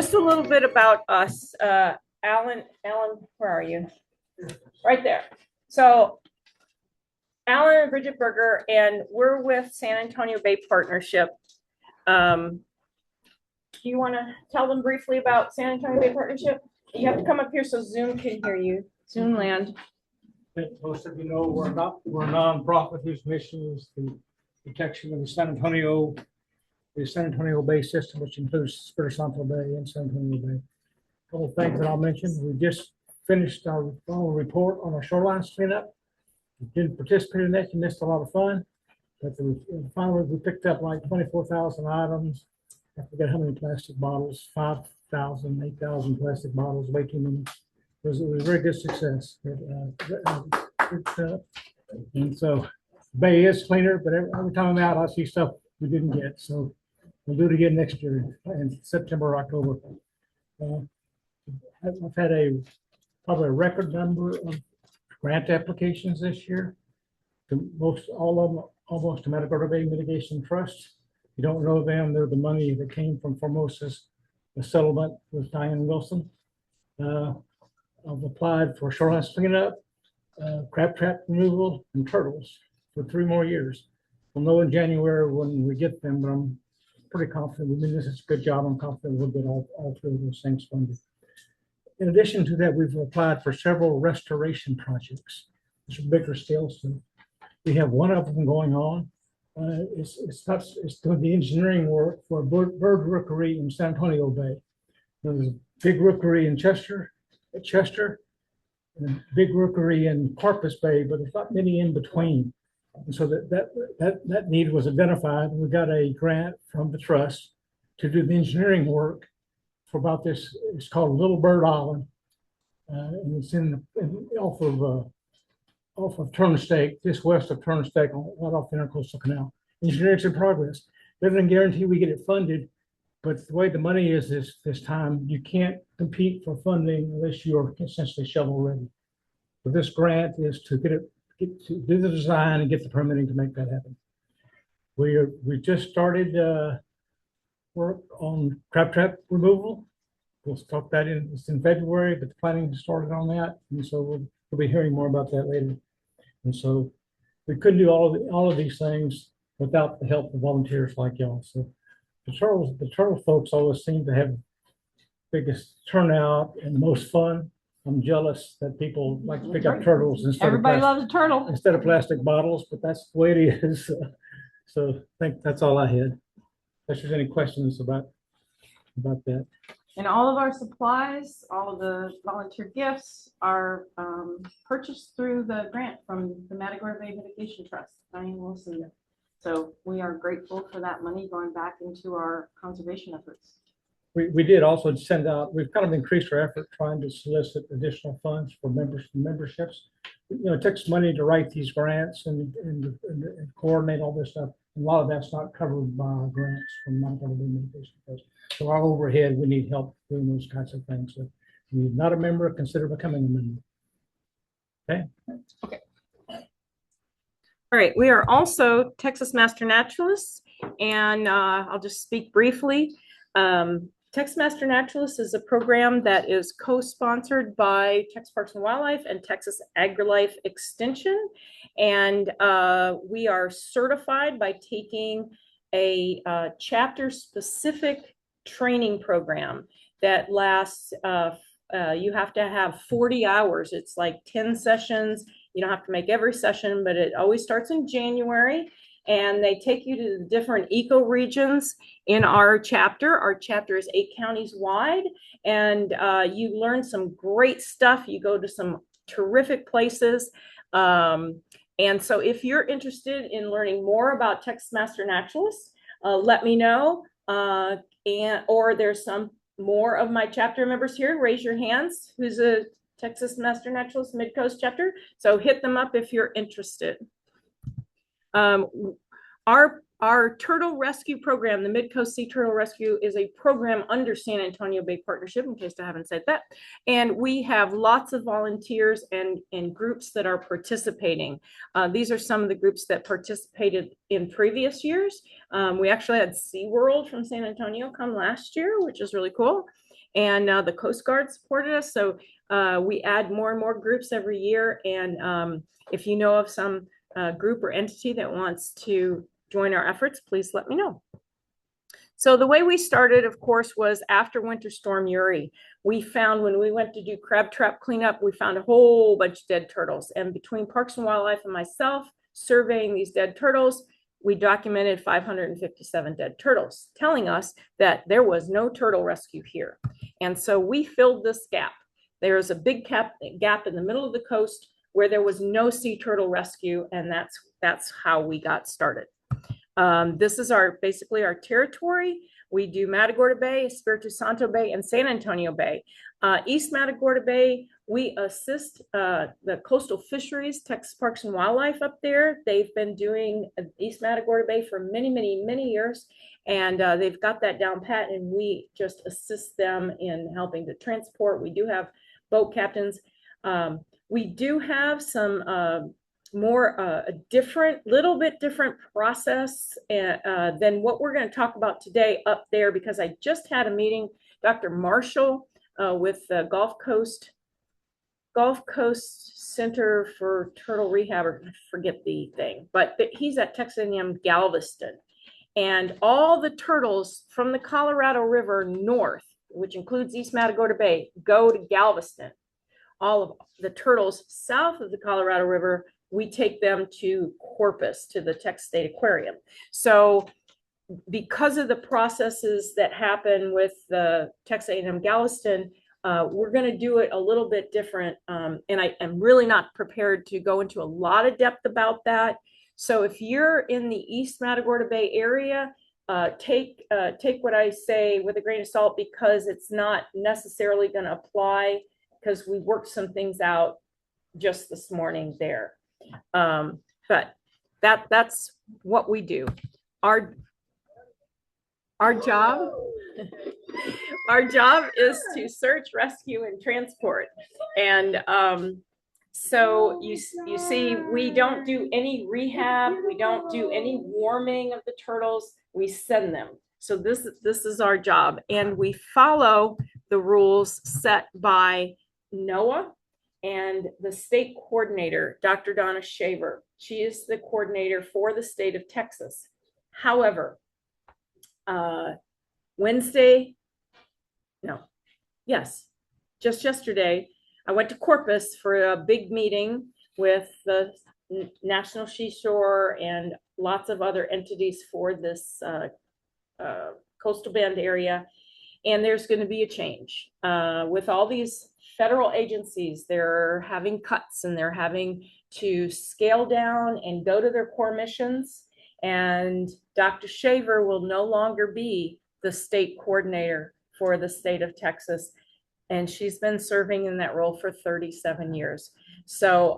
just a little bit about us. Alan, where are you? Right there. So Alan and Bridget Berger, and we're with San Antonio Bay Partnership. Do you want to tell them briefly about San Antonio Bay Partnership? You have to come up here so Zoom can hear you. Zoom land. Most of you know we're a nonprofit whose mission is the protection of the San Antonio Bay system, which includes Espiritu Santo Bay and San Antonio Bay. A couple of things that I'll mention. We just finished our final report on our shoreline cleanup. We didn't participate in that. You missed a lot of fun. But finally, we picked up like 24,000 items. I forget how many plastic bottles, 5,000, 8,000 plastic bottles, way too many. It was a very good success. And so the bay is cleaner, but every time I'm out, I see stuff we didn't get. So we'll do it again next year in September or October. I've had probably a record number of grant applications this year. All of them almost to Matagorda Bay Mitigation Trust. You don't know them, they're the money that came from Formosa's settlement with Diane Wilson. I've applied for shoreline cleanup, crab trap removal, and turtles for 3 more years. We'll know in January when we get them, but I'm pretty confident. We mean, this is a good job. I'm confident we'll get all 3 of those things funded. In addition to that, we've applied for several restoration projects. It's a bigger scale stuff. We have one of them going on. It's doing the engineering work for a bird rookery in San Antonio Bay. There's a big rookery in Chester, and a big rookery in Corpus Bay, but there's not many in between. And so that need was identified. We got a grant from the trust to do the engineering work for about this. It's called Little Bird Island, and it's off of Turnstake, just west of Turnstake, right off the Intercoastal Canal. Engineering's in progress. They doesn't guarantee we get it funded, but the way the money is this time, you can't compete for funding unless you're essentially shovel ready. So this grant is to get to do the design and get the permitting to make that happen. We just started work on crab trap removal. We'll start that it's in February, but the planning started on that, and so we'll be hearing more about that later. And so we couldn't do all of these things without the help of volunteers like y'all. So the turtle folks always seem to have the biggest turnout and the most fun. I'm jealous that people like to pick up turtles Everybody loves a turtle instead of plastic bottles, but that's the way it is. So I think that's all I had. If there's any questions about that. And all of our supplies, all of the volunteer gifts are purchased through the grant from the Matagorda Bay Mitigation Trust, Diane Wilson. So we are grateful for that money going back into our conservation efforts. We did also send out, we've kind of increased our effort trying to solicit additional funds for memberships. You know, it takes money to write these grants and coordinate all this stuff. A lot of that's not covered by grants from Matagorda Bay Mitigation Trust. So our overhead, we need help doing those kinds of things. So if you're not a member, consider becoming a member. Okay. All right. We are also Texas Master Naturalists, and I'll just speak briefly. Texas Master Naturalists is a program that is co-sponsored by Texas Parks and Wildlife and Texas AgriLife Extension. And we are certified by taking a chapter-specific training program that lasts, you have to have 40 hours. It's like 10 sessions. You don't have to make every session, but it always starts in January. And they take you to the different ecoregions in our chapter. Our chapter is 8 counties wide, and you learn some great stuff. You go to some terrific places. And so if you're interested in learning more about Texas Master Naturalists, let me know. Or there's some more of my chapter members here. Raise your hands. Who's a Texas Master Naturalist Midcoast chapter? So hit them up if you're interested. Our turtle rescue program, the Midcoast Sea Turtle Rescue, is a program under San Antonio Bay Partnership, in case I haven't said that. And we have lots of volunteers and groups that are participating. These are some of the groups that participated in previous years. We actually had SeaWorld from San Antonio come last year, which is really cool. And the Coast Guard supported us. So we add more and more groups every year. And if you know of some group or entity that wants to join our efforts, please let me know. So the way we started, of course, was after Winter Storm Uri. We found when we went to do crab trap cleanup, we found a whole bunch of dead turtles. And between Parks and Wildlife and myself surveying these dead turtles, we documented 557 dead turtles, telling us that there was no turtle rescue here. And so we filled this gap. There's a big gap in the middle of the coast where there was no sea turtle rescue, and that's how we got started. This is basically our territory. We do Matagorda Bay, Espiritu Santo Bay, and San Antonio Bay. East Matagorda Bay, we assist the coastal fisheries, Texas Parks and Wildlife up there. They've been doing East Matagorda Bay for many, many, many years, and they've got that down pat, and we just assist them in helping to transport. We do have boat captains. We do have some more a little bit different process than what we're going to talk about today up there, because I just had a meeting, Dr. Marshall with the Gulf Coast Center for Turtle Rehab, or I forget the thing, but he's at Texas A&M Galveston, and all the turtles from the Colorado River north, which includes East Matagorda Bay, go to Galveston. All of the turtles south of the Colorado River, we take them to Corpus, to the Texas State Aquarium. So because of the processes that happen with the Texas A&M Galveston, we're going to do it a little bit different. And I am really not prepared to go into a lot of depth about that. So if you're in the East Matagorda Bay area, take what I say with a grain of salt, because it's not necessarily going to apply, because we worked some things out just this morning there. But that's what we do. Our job is to search, rescue, and transport. And so you see, we don't do any rehab, we don't do any warming of the turtles, we send them. So this is our job, and we follow the rules set by NOAA and the state coordinator, Dr. Donna Shaver. She is the coordinator for the state of Texas. However, just yesterday, I went to Corpus for a big meeting with the National Seashore and lots of other entities for this coastal bend area. And there's going to be a change with all these federal agencies. They're having cuts, and they're having to scale down and go to their core missions. And Dr. Shaver will no longer be the state coordinator for the state of Texas. And she's been serving in that role for 37 years. So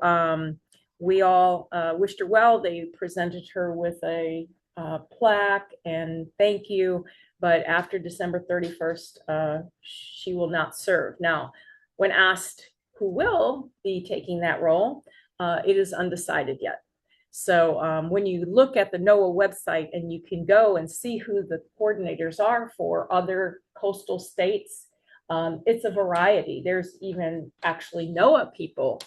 we all wished her well. They presented her with a plaque and thank you. But after December 31st, she will not serve. Now, when asked who will be taking that role, it is undecided yet. So when you look at the NOAA website, and you can go and see who the coordinators are for other coastal states, it's a variety. There's even actually NOAA people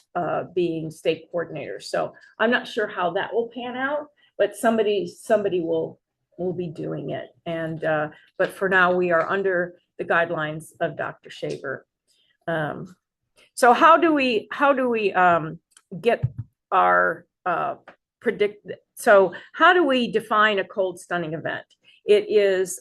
being state coordinators. So I'm not sure how that will pan out, but somebody will be doing it. And but for now, we are under the guidelines of Dr. Shaver. So how do we get our so how do we define a cold stunning event? It is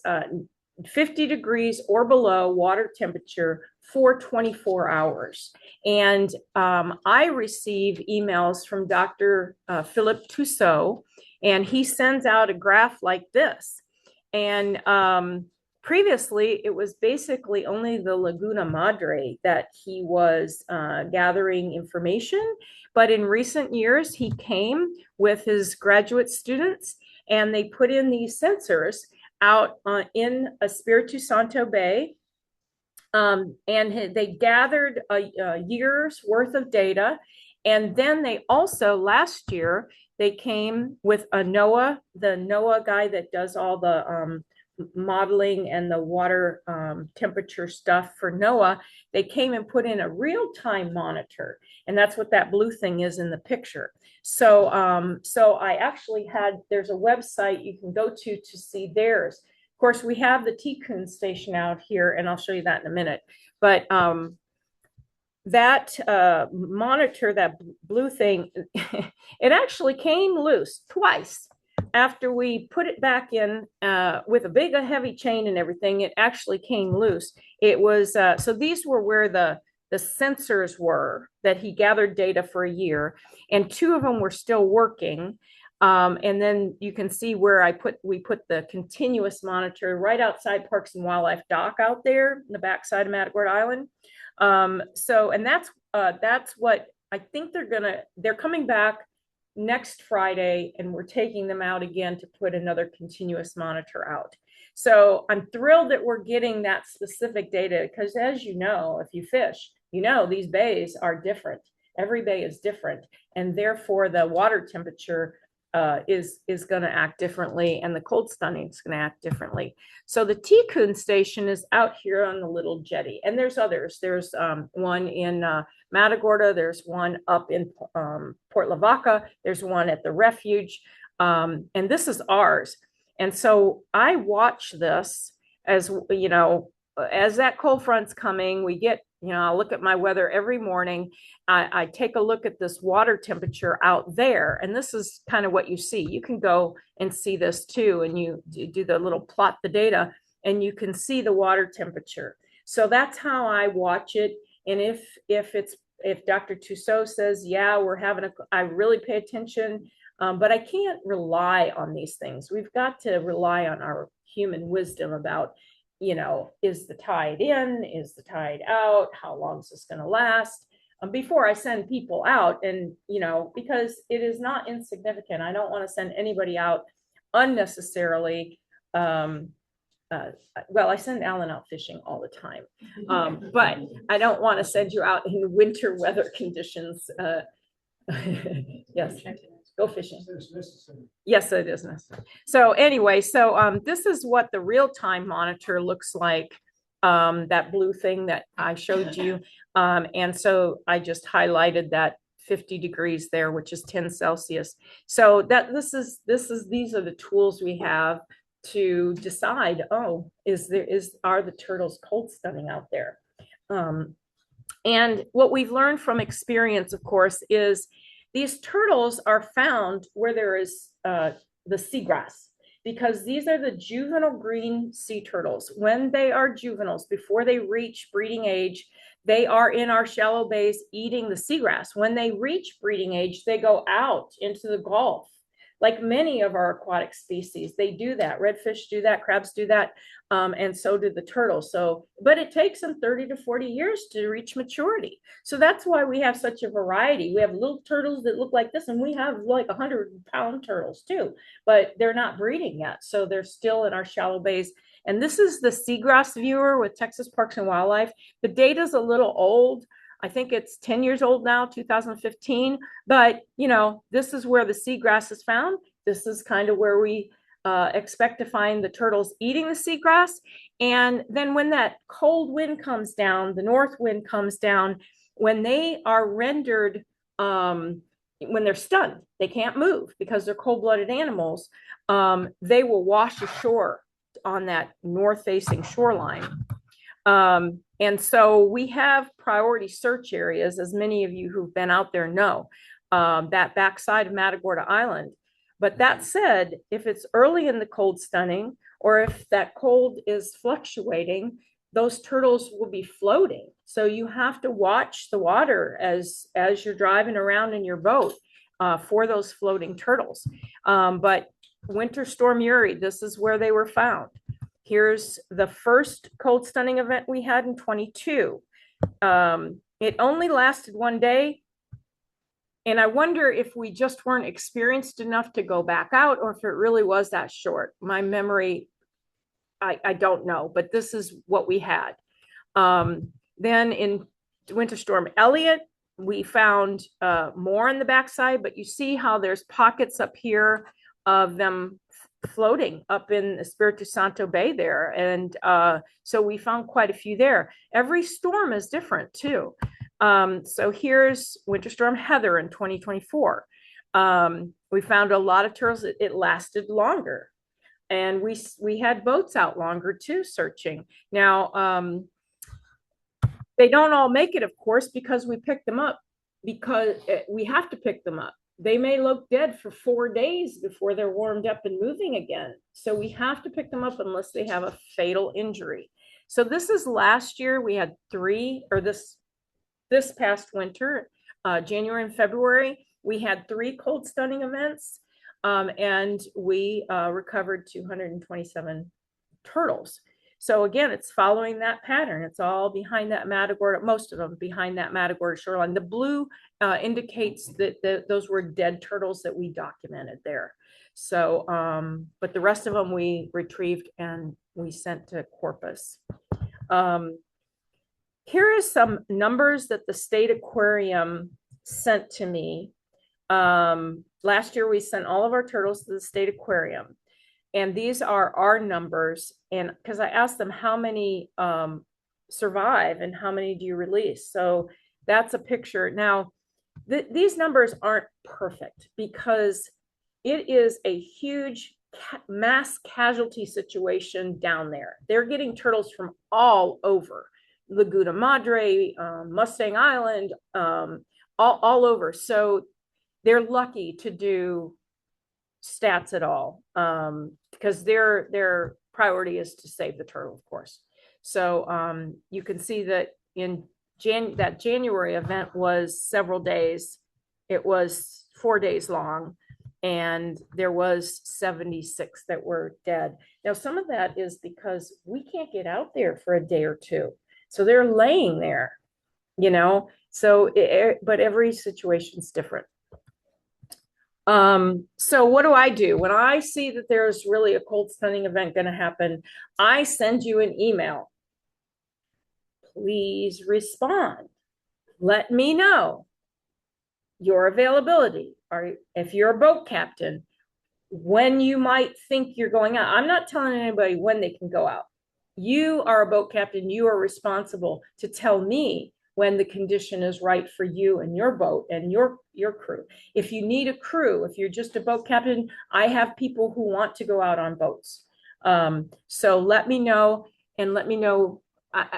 50 degrees or below water temperature for 24 hours. And I receive emails from Dr. Philip Tussaud, and he sends out a graph like this. And previously, it was basically only the Laguna Madre that he was gathering information. But in recent years, he came with his graduate students, and they put in these sensors out in Espiritu Santo Bay. And they gathered a year's worth of data. And then they also, last year, they came with the NOAA guy that does all the modeling and the water temperature stuff for NOAA, they came and put in a real-time monitor. And that's what that blue thing is in the picture. So, so I actually there's a website you can go to see theirs. Of course, we have the Tikkun station out here, and I'll show you that in a minute. But that monitor, that blue thing, it actually came loose twice. After we put it back in with a heavy chain and everything, it actually came loose. It was, so these were where the sensors were that he gathered data for a year, and 2 of them were still working. And then you can see where we put the continuous monitor right outside Parks and Wildlife Dock out there in the backside of Matagorda Island. So, and that's what I think they're coming back next Friday, and we're taking them out again to put another continuous monitor out. So I'm thrilled that we're getting that specific data, because as you know, if you fish, you know, these bays are different. Every bay is different, and therefore the water temperature is going to act differently, and the cold stunning is going to act differently. So the Tikkun station is out here on the little jetty, and there's others. There's one in Matagorda. There's one up in Port Lavaca. There's one at the refuge, and this is ours. And so I watch this as, you know, as that cold front's coming, we get, you know, I'll look at my weather every morning. I take a look at this water temperature out there, and this is kind of what you see. You can go and see this too, and you do the little plot the data, and you can see the water temperature. So that's how I watch it. And if Dr. Tussaud says, yeah, I really pay attention, but I can't rely on these things. We've got to rely on our human wisdom about, you know, is the tide in? Is the tide out? How long is this going to last? Before I send people out, and, you know, because it is not insignificant. I don't want to send anybody out unnecessarily. Well, I send Alan out fishing all the time, but I don't want to send you out in winter weather conditions. Yes. Go fishing. Yes, it is necessary. So anyway, this is what the real-time monitor looks like, that blue thing that I showed you. And so I just highlighted that 50 degrees there, which is 10 Celsius. So these are the tools we have to decide, oh, are the turtles cold stunning out there? And what we've learned from experience, of course, is these turtles are found where there is the seagrass, because these are the juvenile green sea turtles. When they are juveniles, before they reach breeding age, they are in our shallow bays eating the seagrass. When they reach breeding age, they go out into the Gulf. Like many of our aquatic species, they do that. Redfish do that, crabs do that, and so do the turtles. So, but it takes them 30 to 40 years to reach maturity. So that's why we have such a variety. We have little turtles that look like this, and we have like 100-pound turtles too, but they're not breeding yet. So they're still in our shallow bays. And this is the seagrass viewer with Texas Parks and Wildlife. The data's a little old. I think it's 10 years old now, 2015. But, you know, this is where the seagrass is found. This is kind of where we expect to find the turtles eating the seagrass. And then when that cold wind comes down, the north wind comes down, when they are rendered, when they're stunned, they can't move because they're cold-blooded animals, they will wash ashore on that north-facing shoreline. And so we have priority search areas, as many of you who've been out there know, that backside of Matagorda Island. But that said, if it's early in the cold stunning, or if that cold is fluctuating, those turtles will be floating. So you have to watch the water as you're driving around in your boat for those floating turtles. But Winter Storm Uri, this is where they were found. Here's the first cold stunning event we had in 22. It only lasted one day. And I wonder if we just weren't experienced enough to go back out, or if it really was that short. My memory, I don't know, but this is what we had. Then in Winter Storm Elliott, we found more on the backside, but you see how there's pockets up here of them floating up in Espiritu Santo Bay there. And so we found quite a few there. Every storm is different too. So here's Winter Storm Heather in 2024. We found a lot of turtles. It lasted longer. And we had boats out longer too, searching. Now, they don't all make it, of course, because we pick them up, because we have to pick them up. They may look dead for 4 days before they're warmed up and moving again. So we have to pick them up unless they have a fatal injury. So this is last year. We had 3, or this past winter, January and February, we had 3 cold stunning events, and we recovered 227 turtles. So again, it's following that pattern. It's all behind that Matagorda, most of them behind that Matagorda shoreline. The blue indicates that those were dead turtles that we documented there. So, but the rest of them we retrieved and we sent to Corpus. Here is some numbers that the State Aquarium sent to me. Last year, we sent all of our turtles to the State Aquarium. And these are our numbers. And because I asked them how many survive and how many do you release? So that's a picture. Now, these numbers aren't perfect because it is a huge mass casualty situation down there. They're getting turtles from all over. Laguna Madre, Mustang Island, all over. So they're lucky to do stats at all, because their priority is to save the turtle, of course. So you can see that in that January event was several days. It was 4 days long, and there was 76 that were dead. Now, some of that is because we can't get out there for a day or two. So they're laying there, so, but every situation's different. So what do I do? When I see that there's really a cold stunning event going to happen, I send you an email. Please respond. Let me know your availability, or if you're a boat captain, when you might think you're going out. I'm not telling anybody when they can go out. You are a boat captain. You are responsible to tell me when the condition is right for you and your boat and your crew. If you need a crew, if you're just a boat captain, I have people who want to go out on boats. So let me know, and let me know.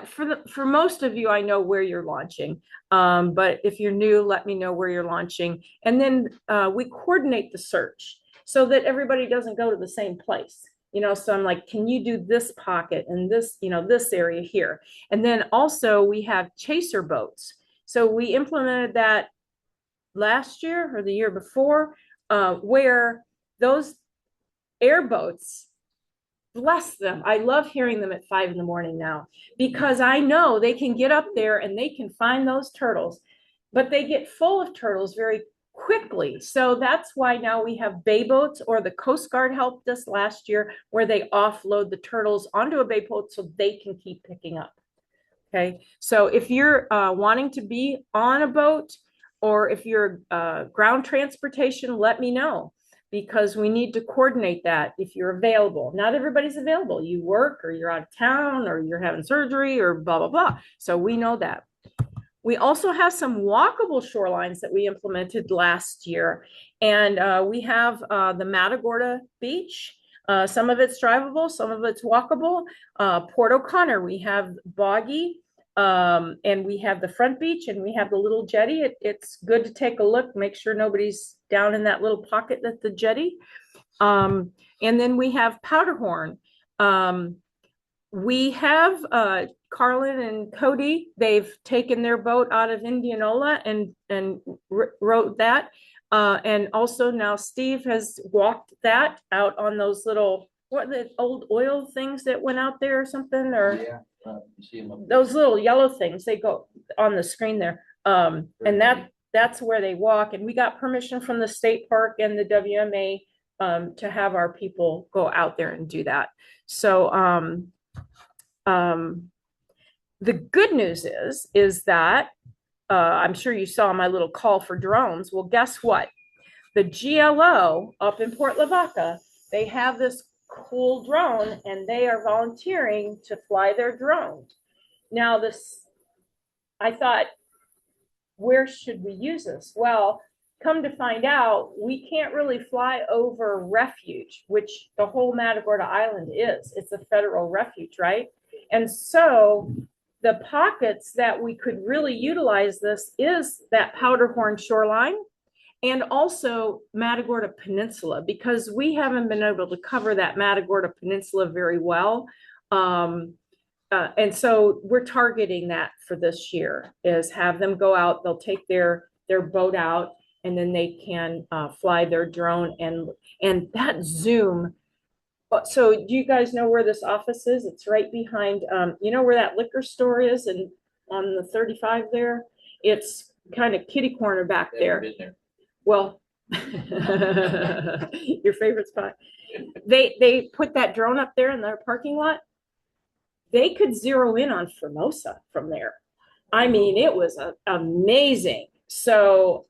For most of you, I know where you're launching. But if you're new, let me know where you're launching. And then we coordinate the search so that everybody doesn't go to the same place. So I'm like, can you do this pocket and this, this area here? And then also we have chaser boats. So we implemented that last year or the year before, where those airboats, bless them. I love hearing them at 5 a.m. now, because I know they can get up there and they can find those turtles, but they get full of turtles very quickly. So that's why now we have bay boats, or the Coast Guard helped us last year, where they offload the turtles onto a bay boat so they can keep picking up. Okay. So if you're wanting to be on a boat, or if you're ground transportation, let me know, because we need to coordinate that if you're available. Not everybody's available. You work, or you're out of town, or you're having surgery, or blah, blah, blah. So we know that. We also have some walkable shorelines that we implemented last year. And we have the Matagorda Beach. Some of it's drivable, some of it's walkable. Port O'Connor, we have Boggy, and we have the front beach, and we have the little jetty. It's good to take a look, make sure nobody's down in that little pocket at the jetty. And then we have Powderhorn. We have Carlin and Cody. They've taken their boat out of Indianola and rode that. And also now Steve has walked that out on those little, what, the old oil things that went out there or something, or Yeah, you see them up there. those little yellow things, they go on the screen there. And that's where they walk. And we got permission from the state park and the WMA to have our people go out there and do that. So the good news is that I'm sure you saw my little call for drones. Well, guess what? The GLO up in Port Lavaca, they have this cool drone and they are volunteering to fly their drone. Now I thought, where should we use this? Well, come to find out, we can't really fly over refuge, which the whole Matagorda Island is. It's a federal refuge, right? And so the pockets that we could really utilize this is that Powderhorn shoreline and also Matagorda Peninsula, because we haven't been able to cover that Matagorda Peninsula very well. And so we're targeting that for this year, is have them go out, they'll take their boat out, and then they can fly their drone and that zoom. So do you guys know where this office is? It's right behind, you know where that liquor store is and on the 35 there? It's kind of kitty corner back there. Well, your favorite spot. They put that drone up there in their parking lot. They could zero in on Formosa from there. I mean, it was amazing. So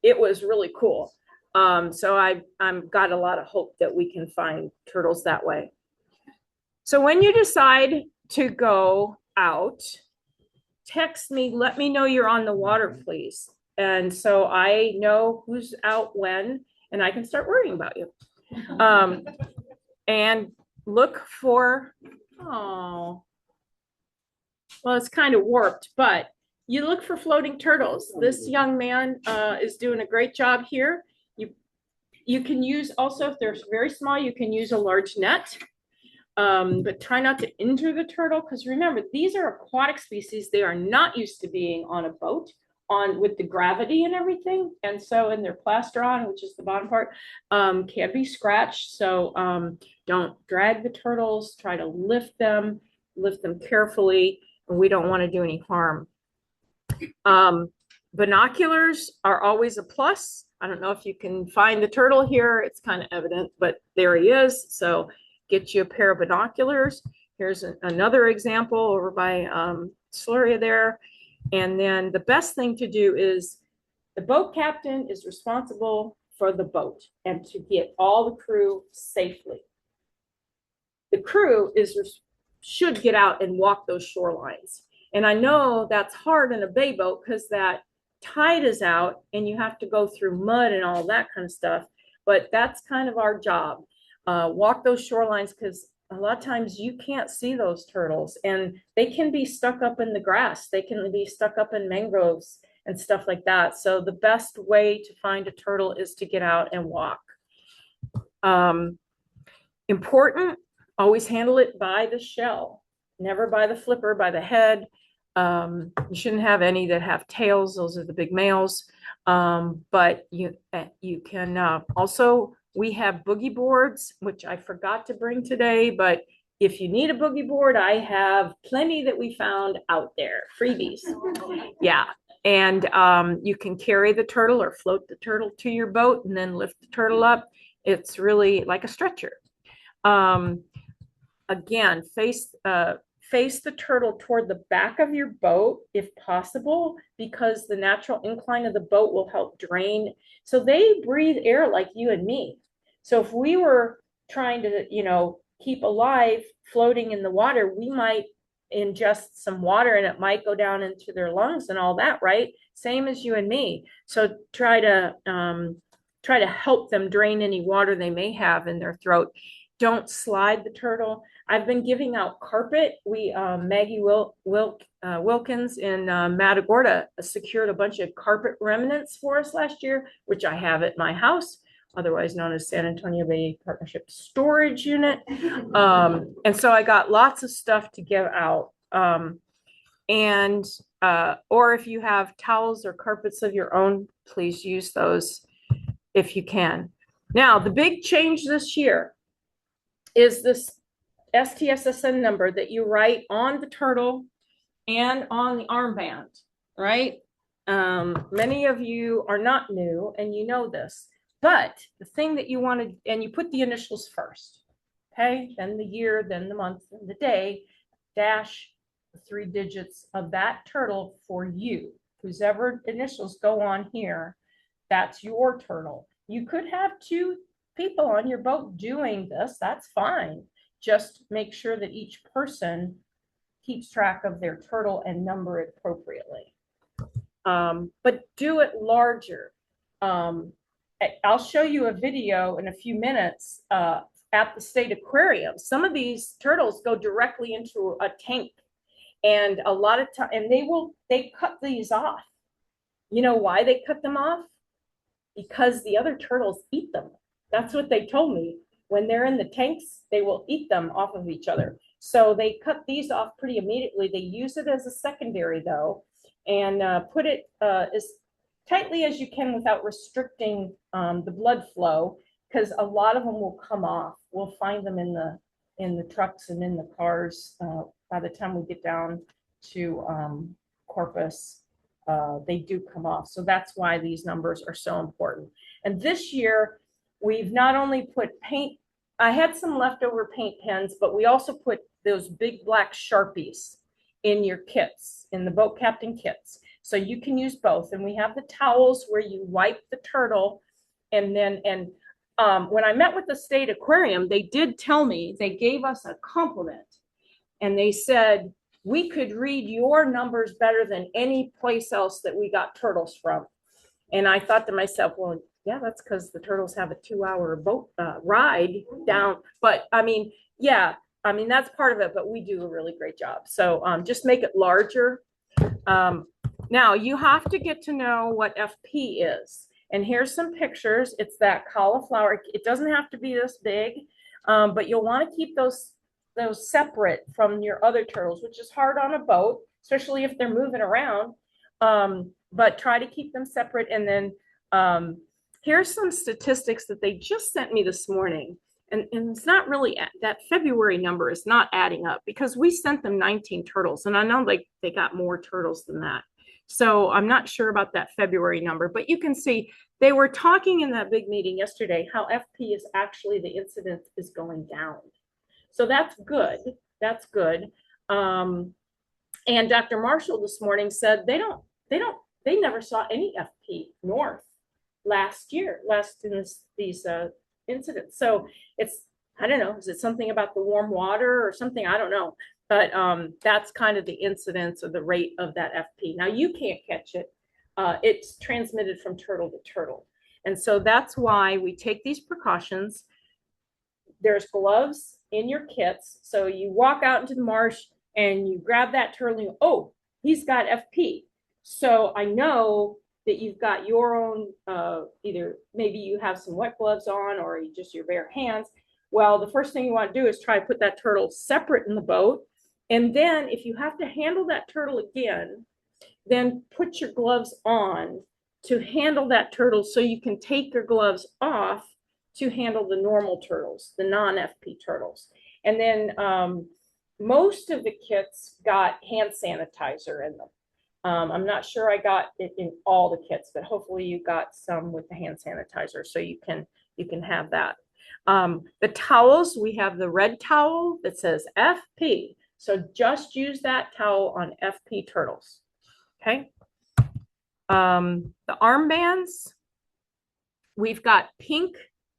it was really cool. So I'm got a lot of hope that we can find turtles that way. So when you decide to go out, text me, let me know you're on the water, please. And so I know who's out when, and I can start worrying about you. And look for, oh, well, it's kind of warped, but you look for floating turtles. This young man is doing a great job here. You can use also, if they're very small, you can use a large net, but try not to injure the turtle, because remember, these are aquatic species. They are not used to being on a boat with the gravity and everything. And so in their plastron, which is the bottom part, can be scratched. So don't drag the turtles, try to lift them carefully. We don't want to do any harm. Binoculars are always a plus. I don't know if you can find the turtle here. It's kind of evident, but there he is. So get you a pair of binoculars. Here's another example over by Sluria there. And then the best thing to do is the boat captain is responsible for the boat and to get all the crew safely. The crew should get out and walk those shorelines. And I know that's hard in a bay boat because that tide is out and you have to go through mud and all that kind of stuff. But that's kind of our job. Walk those shorelines, because a lot of times you can't see those turtles and they can be stuck up in the grass. They can be stuck up in mangroves and stuff like that. So the best way to find a turtle is to get out and walk. Important, always handle it by the shell, never by the flipper, by the head. You shouldn't have any that have tails. Those are the big males. But you can also, we have boogie boards, which I forgot to bring today, but if you need a boogie board, I have plenty that we found out there, freebies. Yeah. And you can carry the turtle or float the turtle to your boat and then lift the turtle up. It's really like a stretcher. Again, face the turtle toward the back of your boat if possible, because the natural incline of the boat will help drain. So they breathe air like you and me. So if we were trying to, keep alive floating in the water, we might ingest some water and it might go down into their lungs and all that, right? Same as you and me. So try to help them drain any water they may have in their throat. Don't slide the turtle. I've been giving out carpet. Maggie Wilkins in Matagorda secured a bunch of carpet remnants for us last year, which I have at my house, otherwise known as San Antonio Bay Partnership Storage Unit. And so I got lots of stuff to give out. Or if you have towels or carpets of your own, please use those if you can. Now, the big change this year is this STSSN number that you write on the turtle and on the armband, right? Many of you are not new and you know this, but the thing that you want to, and you put the initials first, okay? Then the year, then the month, then the day, dash the 3 digits of that turtle for you. Whoever initials go on here, that's your turtle. You could have 2 people on your boat doing this, that's fine. Just make sure that each person keeps track of their turtle and number it appropriately. But do it larger. I'll show you a video in a few minutes at the state aquarium. Some of these turtles go directly into a tank, and a lot of time, and they cut these off. You know why they cut them off? Because the other turtles eat them. That's what they told me. When they're in the tanks, they will eat them off of each other. So they cut these off pretty immediately. They use it as a secondary though, and put it as tightly as you can without restricting the blood flow, because a lot of them will come off. We'll find them in the trucks and in the cars by the time we get down to Corpus. They do come off. So that's why these numbers are so important. And this year, we've not only put paint, I had some leftover paint pens, but we also put those big black Sharpies in your kits, in the boat captain kits. So you can use both. And we have the towels where you wipe the turtle. And then, when I met with the state aquarium, they did tell me, they gave us a compliment. And they said, we could read your numbers better than any place else that we got turtles from. And I thought to myself, well, yeah, that's because the turtles have a 2-hour boat ride down. But I mean, yeah, I mean, that's part of it, but we do a really great job. So just make it larger. Now you have to get to know what FP is. And here's some pictures. It's that cauliflower. It doesn't have to be this big, but you'll want to keep those separate from your other turtles, which is hard on a boat, especially if they're moving around. But try to keep them separate. And then here's some statistics that they just sent me this morning. And it's not really, that February number is not adding up because we sent them 19 turtles. And I know they got more turtles than that. So I'm not sure about that February number, but you can see they were talking in that big meeting yesterday how FP is actually, the incidence is going down. So that's good. That's good. And Dr. Marshall this morning said they never saw any FP north last year, in these incidents. So it's, I don't know, is it something about the warm water or something? I don't know. But that's kind of the incidence or the rate of that FP. Now you can't catch it. It's transmitted from turtle to turtle. And so that's why we take these precautions. There's gloves in your kits. So you walk out into the marsh and you grab that turtle and you, oh, he's got FP. So I know that you've got your own, either maybe you have some wet gloves on or just your bare hands. Well, the first thing you want to do is try to put that turtle separate in the boat. And then if you have to handle that turtle again, then put your gloves on to handle that turtle so you can take your gloves off to handle the normal turtles, the non-FP turtles. And then most of the kits got hand sanitizer in them. I'm not sure I got it in all the kits, but hopefully you got some with the hand sanitizer so you can have that. The towels, we have the red towel that says FP. So just use that towel on FP turtles. Okay. The armbands, we've got pink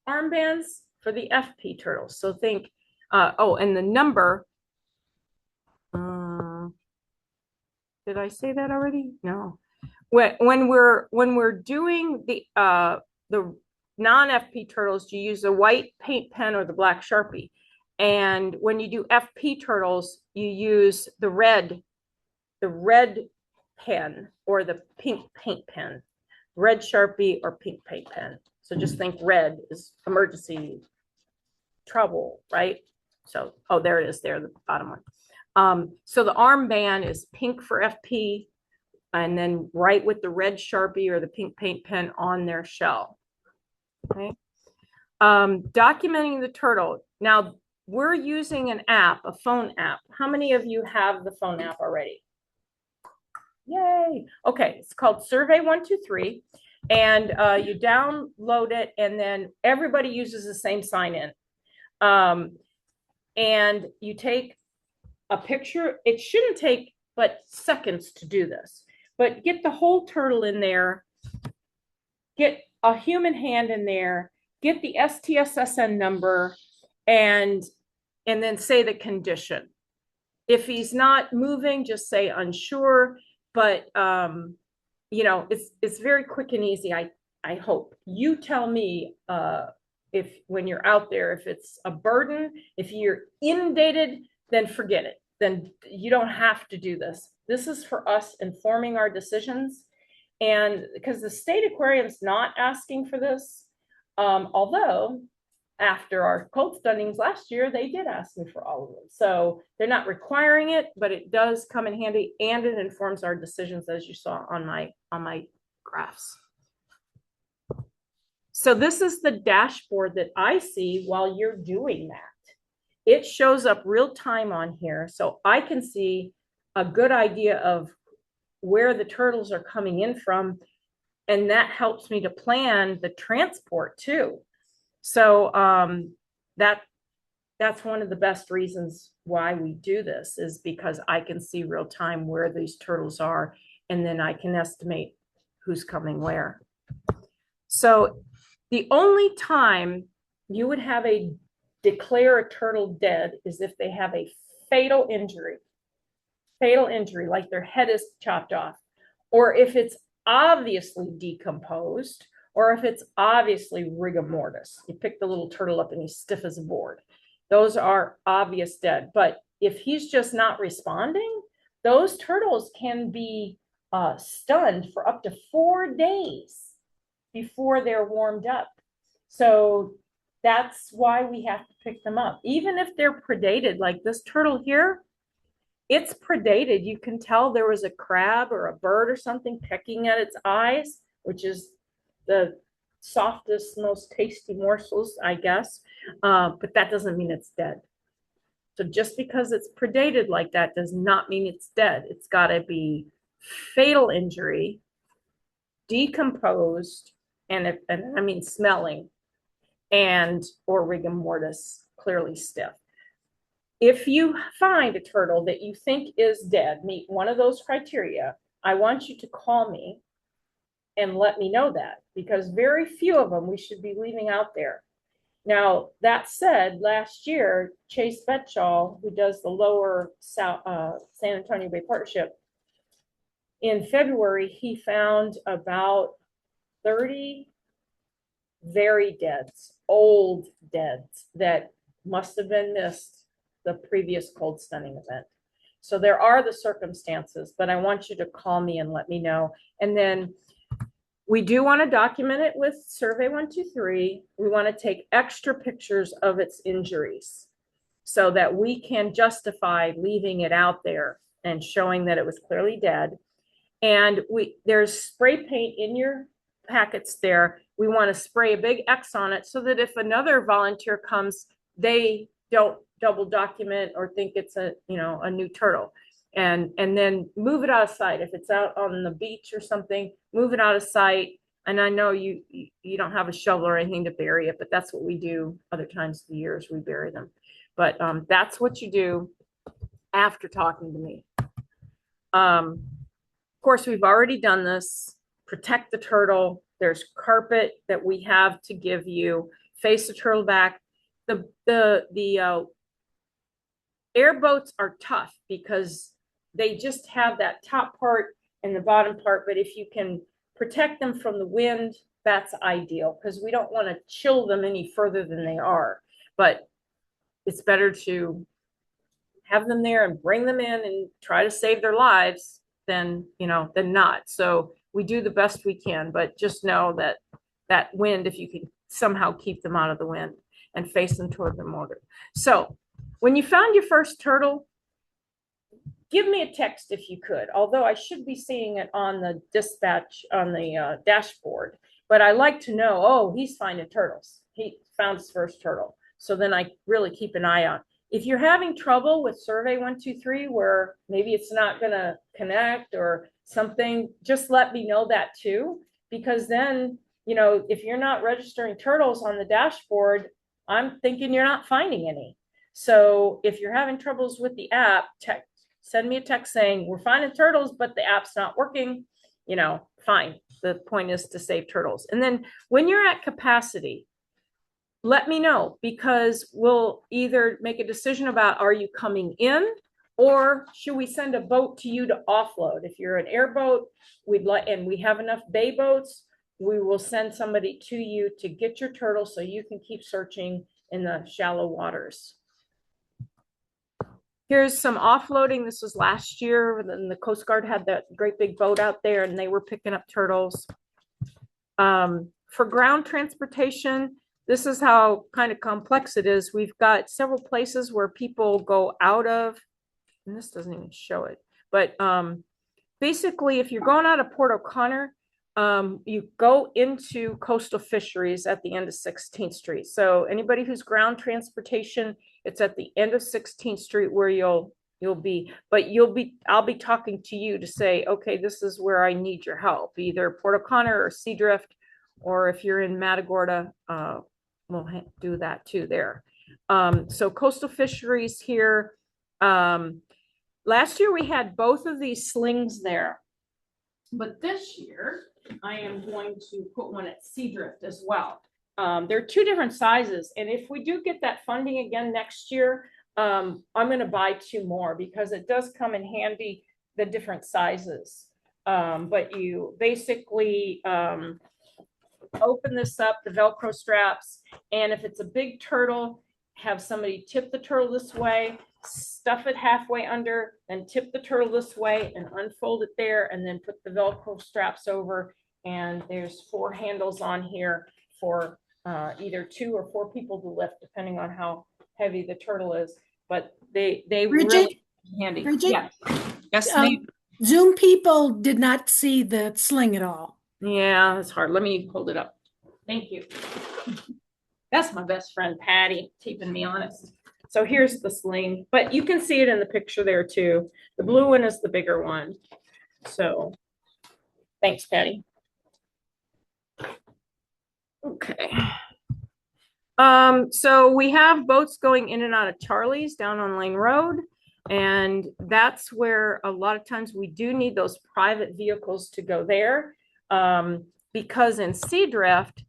armbands for the FP turtles. So think, oh, and the number, did I say that already? No. When we're doing the non-FP turtles, you use a white paint pen or the black Sharpie. And when you do FP turtles, you use the red pen or the pink paint pen, red Sharpie or pink paint pen. So just think red is emergency trouble, right? So, oh, there it is there, the bottom one. So the armband is pink for FP and then right with the red Sharpie or the pink paint pen on their shell. Okay. Documenting the turtle. Now we're using an app, a phone app. How many of you have the phone app already? Yay. Okay. It's called Survey 123 and you download it and then everybody uses the same sign in. And you take a picture. It shouldn't take but seconds to do this, but get the whole turtle in there, get a human hand in there get the STSSN number and then say the condition. If he's not moving, just say unsure, but it's very quick and easy. I hope. You tell me if when you're out there, if it's a burden, if you're inundated, then forget it. Then you don't have to do this. This is for us informing our decisions. And because the state aquarium's not asking for this, although after our cold stunnings last year, they did ask me for all of them. So they're not requiring it, but it does come in handy, and it informs our decisions, as you saw on my graphs. So this is the dashboard that I see while you're doing that. It shows up real time on here, so I can see a good idea of where the turtles are coming in from, and that helps me to plan the transport too. So that's one of the best reasons why we do this, is because I can see real time where these turtles are, and then I can estimate who's coming where. So the only time you would have declare a turtle dead is if they have a fatal injury, like their head is chopped off, or if it's obviously decomposed, or if it's obviously rigor mortis. You pick the little turtle up and he's stiff as a board. Those are obvious dead. But if he's just not responding, those turtles can be stunned for up to 4 days before they're warmed up. So that's why we have to pick them up. Even if they're predated, like this turtle here, it's predated. You can tell there was a crab or a bird or something pecking at its eyes, which is the softest, most tasty morsels, I guess. But that doesn't mean it's dead. So just because it's predated like that does not mean it's dead. It's got to be fatal injury, decomposed, and I mean smelling, and or rigor mortis, clearly stiff. If you find a turtle that you think is dead, meet one of those criteria, I want you to call me and let me know that, because very few of them we should be leaving out there. Now, that said, last year, Chase Betchall, who does the lower San Antonio Bay Partnership, in February, he found about 30 very deads, old deads that must have been missed the previous cold stunning event. So there are the circumstances, but I want you to call me and let me know. And then we do want to document it with Survey 123. We want to take extra pictures of its injuries so that we can justify leaving it out there and showing that it was clearly dead. And there's spray paint in your packets there. We want to spray a big X on it so that if another volunteer comes, they don't double document or think it's a new turtle. And then move it out of sight. If it's out on the beach or something, move it out of sight. And I know you don't have a shovel or anything to bury it, but that's what we do other times of the years, we bury them. But that's what you do after talking to me. Of course, we've already done this. Protect the turtle. There's carpet that we have to give you. Face the turtle back. The airboats are tough because they just have that top part and the bottom part. But if you can protect them from the wind, that's ideal, because we don't want to chill them any further than they are. But it's better to have them there and bring them in and try to save their lives than not. So we do the best we can, but just know that wind, if you can somehow keep them out of the wind and face them toward the motor. So when you found your first turtle, give me a text if you could, although I should be seeing it on the dispatch on the dashboard. But I like to know, oh, he's finding turtles. He found his first turtle. So then I really keep an eye on. If you're having trouble with Survey 123, where maybe it's not going to connect or something, just let me know that too. Because then, if you're not registering turtles on the dashboard, I'm thinking you're not finding any. So if you're having troubles with the app, send me a text saying we're finding turtles, but the app's not working. Fine. The point is to save turtles. And then when you're at capacity, let me know, because we'll either make a decision about, are you coming in? Or should we send a boat to you to offload? If you're an airboat, and we have enough bay boats, we will send somebody to you to get your turtle so you can keep searching in the shallow waters. Here's some offloading. This was last year. Then the Coast Guard had that great big boat out there and they were picking up turtles. For ground transportation, this is how kind of complex it is. We've got several places where people go out of, and this doesn't even show it, but basically, if you're going out of Port O'Connor, you go into Coastal Fisheries at the end of 16th Street. So anybody who's ground transportation, it's at the end of 16th Street where you'll be, but I'll be talking to you to say, okay, this is where I need your help, either Port O'Connor or Seadrift, or if you're in Matagorda, we'll do that too there. So Coastal Fisheries here. Last year we had both of these slings there, but this year I am going to put one at Seadrift as well. They're two different sizes, and if we do get that funding again next year, I'm going to buy two more because it does come in handy, the different sizes. But you basically open this up, the Velcro straps, and if it's a big turtle, have somebody tip the turtle this way, stuff it halfway under, then tip the turtle this way and unfold it there, and then put the Velcro straps over. And there's 4 handles on here for either 2 or 4 people to lift, depending on how heavy the turtle is. But they Bridget? really handy. Bridget? Yeah. Yes, ma'am. Zoom people did not see the sling at all. Yeah, it's hard. Let me hold it up. Thank you. That's my best friend, Patty, keeping me honest. So here's the sling, but you can see it in the picture there too. The blue one is the bigger one. So thanks, Patty. Okay. So we have boats going in and out of Charlie's down on Lane Road. And that's where a lot of times we do need those private vehicles to go there. Because in Seadrift,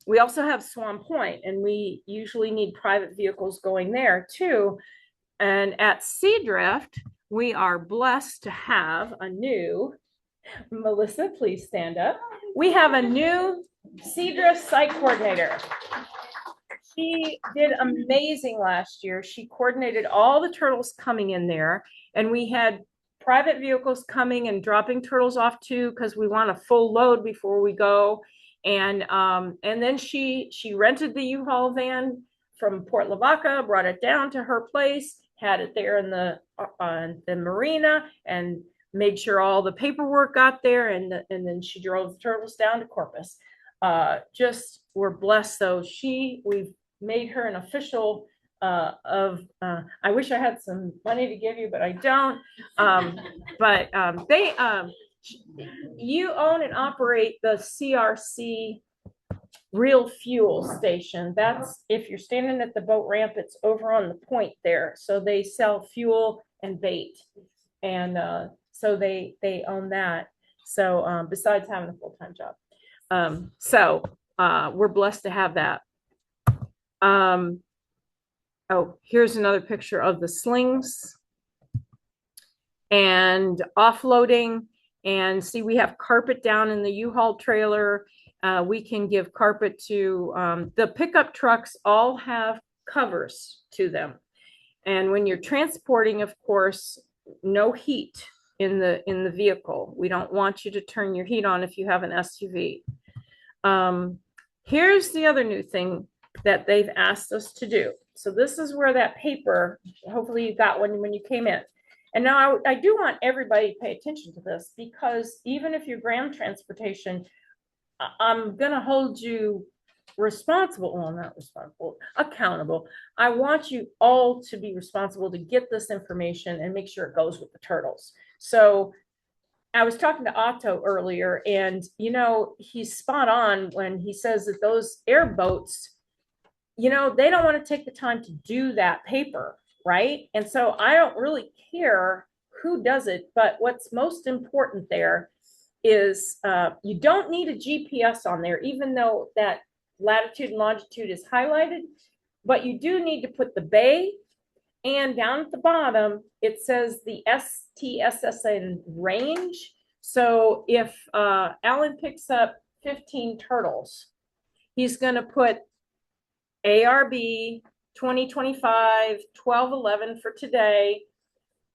we also have Swan Point, and we usually need private vehicles going there too. And at Seadrift, we are blessed to have a new, Melissa, please stand up. We have a new Seadrift site coordinator. She did amazing last year. She coordinated all the turtles coming in there, and we had private vehicles coming and dropping turtles off too, because we want a full load before we go. And then she rented the U-Haul van from Port Lavaca, brought it down to her place, had it there in the marina, and made sure all the paperwork got there, and then she drove the turtles down to Corpus. Just we're blessed. So we've made her an official I wish I had some money to give you, but I don't. You own and operate the CRC Real Fuel Station. That's, if you're standing at the boat ramp, it's over on the point there. So they sell fuel and bait, and so they own that. So besides having a full-time job, we're blessed to have that. Oh, here's another picture of the slings and offloading. And see, we have carpet down in the U-Haul trailer. We can give carpet to the pickup trucks. All have covers to them. And when you're transporting, of course, no heat in the vehicle. We don't want you to turn your heat on if you have an SUV. Here's the other new thing that they've asked us to do. So this is where that paper, hopefully you got one when you came in. And now I do want everybody to pay attention to this, because even if you're ground transportation, I'm going to hold you responsible. Well, not responsible, accountable. I want you all to be responsible to get this information and make sure it goes with the turtles. So I was talking to Otto earlier, and he's spot on when he says that those airboats, they don't want to take the time to do that paper, right? And so I don't really care who does it, but what's most important there is you don't need a GPS on there, even though that latitude and longitude is highlighted, but you do need to put the bay, and down at the bottom, it says the STSSN range. So if Alan picks up 15 turtles, he's going to put ARB 2025 1211 for today,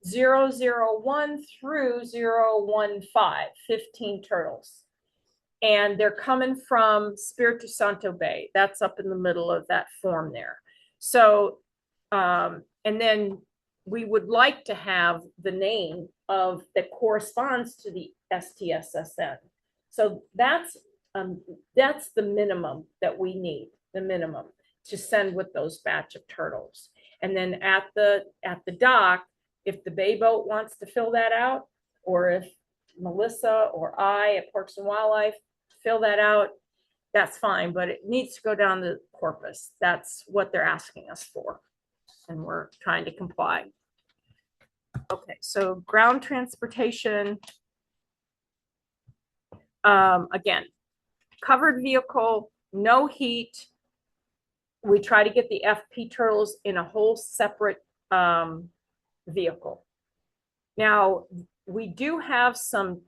001 through 015, 15 turtles. And they're coming from Espiritu Santo Bay. That's up in the middle of that form there. So, and then we would like to have the name of that corresponds to the STSSN. So that's the minimum that we need, the minimum to send with those batch of turtles. And then at the dock, if the bay boat wants to fill that out, or if Melissa or I at Parks and Wildlife fill that out, that's fine, but it needs to go down to Corpus. That's what they're asking us for, and we're trying to comply. Okay, so ground transportation. Again, covered vehicle, no heat. We try to get the FP turtles in a whole separate vehicle. Now, we do have some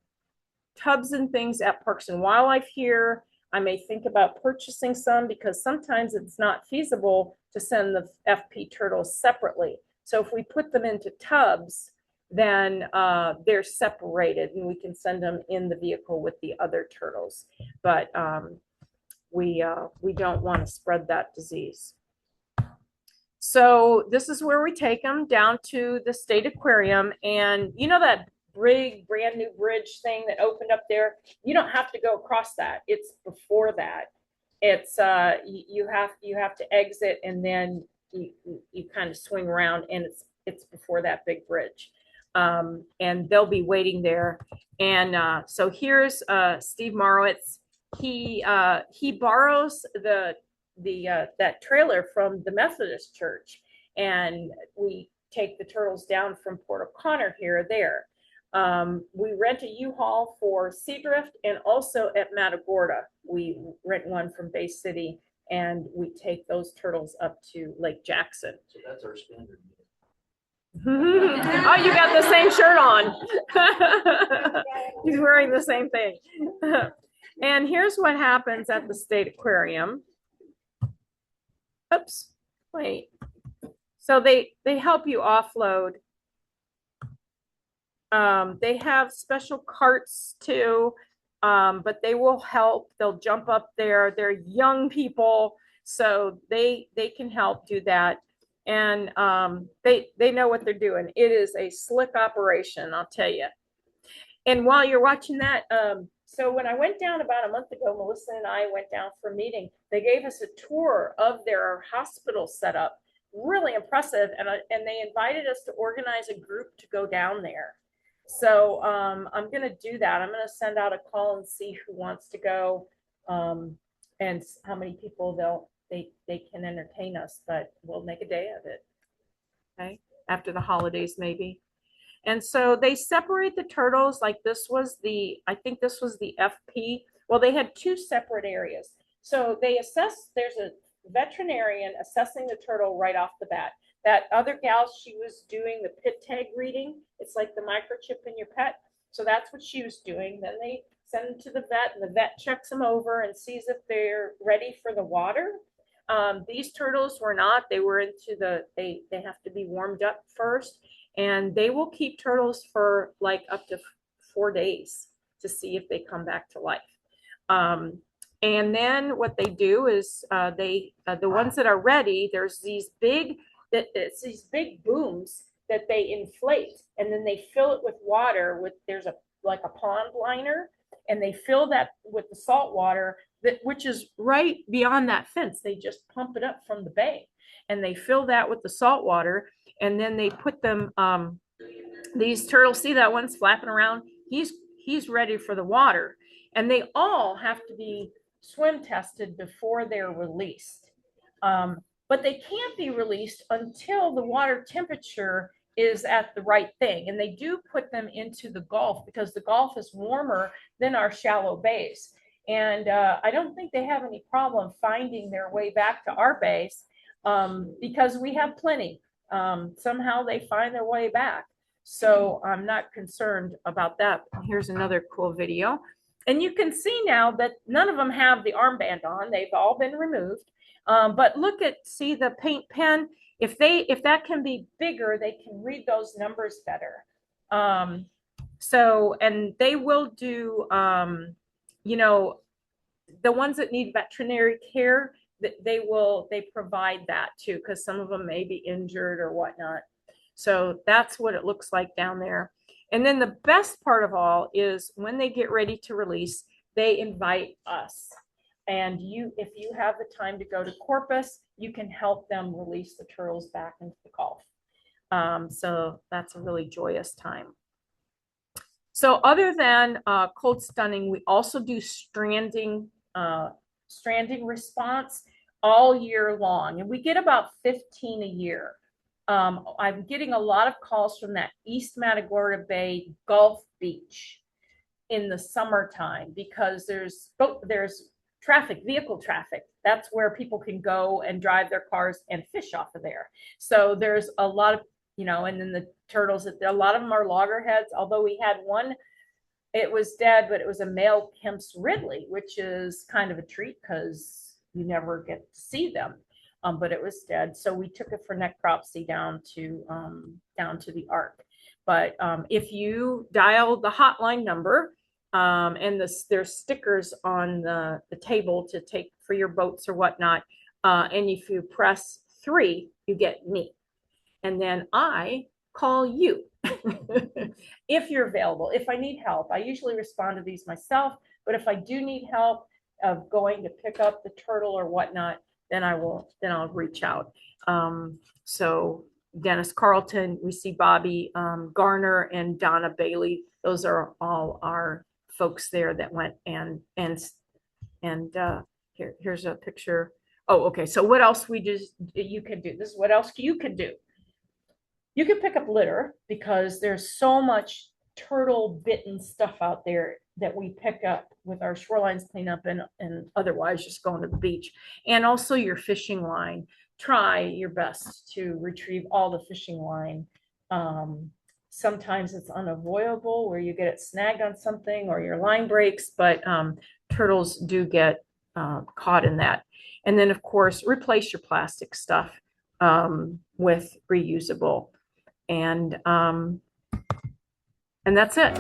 tubs and things at Parks and Wildlife here. I may think about purchasing some because sometimes it's not feasible to send the FP turtles separately. So if we put them into tubs, then they're separated and we can send them in the vehicle with the other turtles. But we don't want to spread that disease. So this is where we take them down to the State Aquarium. And you know that big brand new bridge thing that opened up there? You don't have to go across that. It's before that. It's you have to exit, and then you kind of swing around, and it's before that big bridge. And they'll be waiting there. And so here's Steve Marowitz. He borrows that trailer from the Methodist Church, and we take the turtles down from Port O'Connor here or there. We rent a U-Haul for Seadrift, and also at Matagorda, we rent one from Bay City, and we take those turtles up to Lake Jackson. So that's our standard. Oh, you got the same shirt on. He's wearing the same thing. And here's what happens at the State Aquarium. Oops, wait. So they help you offload. They have special carts too, but they will help. They'll jump up there. They're young people, so they can help do that. And they know what they're doing. It is a slick operation, I'll tell you. And while you're watching that, so when I went down about a month ago, Melissa and I went down for a meeting. They gave us a tour of their hospital setup. Really impressive. And they invited us to organize a group to go down there. So I'm going to do that. I'm going to send out a call and see who wants to go, and how many people they can entertain us, but we'll make a day of it. Okay. After the holidays, maybe. And so they separate the turtles. Like I think this was the FP. Well, they had two separate areas. So they there's a veterinarian assessing the turtle right off the bat. That other gal, she was doing the pit tag reading. It's like the microchip in your pet. So that's what she was doing. Then they send them to the vet, and the vet checks them over and sees if they're ready for the water. These turtles were not. They were into they have to be warmed up first. And they will keep turtles for like up to 4 days to see if they come back to life. And then what they do is the ones that are ready, there's these big booms that they inflate, and then they fill it with water. There's like a pond liner, and they fill that with the salt water which is right beyond that fence. They just pump it up from the bay, and they fill that with the salt water. And then they put them, these turtles, see that one's flapping around? He's ready for the water. And they all have to be swim tested before they're released. But they can't be released until the water temperature is at the right thing. And they do put them into the Gulf because the Gulf is warmer than our shallow bays. And I don't think they have any problem finding their way back to our base because we have plenty. Somehow they find their way back. So I'm not concerned about that. Here's another cool video. And you can see now that none of them have the armband on. They've all been removed. But look at, see the paint pen. If that can be bigger, they can read those numbers better. So, and they will do, you know, the ones that need veterinary care, they provide that too, because some of them may be injured or whatnot. So that's what it looks like down there. And then the best part of all is when they get ready to release, they invite us. And if you have the time to go to Corpus, you can help them release the turtles back into the Gulf. So that's a really joyous time. So other than cold stunning, we also do stranding response all year long. And we get about 15 a year. I'm getting a lot of calls from that East Matagorda Bay Gulf Beach in the summertime because there's vehicle traffic. That's where people can go and drive their cars and fish off of there. So there's a lot of, and then the turtles, a lot of them are loggerheads, although we had one, it was dead, but it was a male Kemp's Ridley, which is kind of a treat because you never get to see them. But it was dead. So we took it for necropsy down to the Ark. But if you dial the hotline number, and there's stickers on the table to take for your boats or whatnot. And if you press 3, you get me. And then I call you if you're available. If I need help, I usually respond to these myself. But if I do need help of going to pick up the turtle or whatnot, then I'll reach out. So Dennis Carlton, we see Bobby Garner and Donna Bailey. Those are all our folks there that went and here's a picture. Oh, okay. So what else you can do? This is what else you can do. You can pick up litter because there's so much turtle bitten stuff out there that we pick up with our shorelines cleanup and otherwise just going to the beach. And also your fishing line. Try your best to retrieve all the fishing line. Sometimes it's unavoidable where you get it snagged on something or your line breaks, but turtles do get caught in that. And then of course, replace your plastic stuff with reusable. And that's it.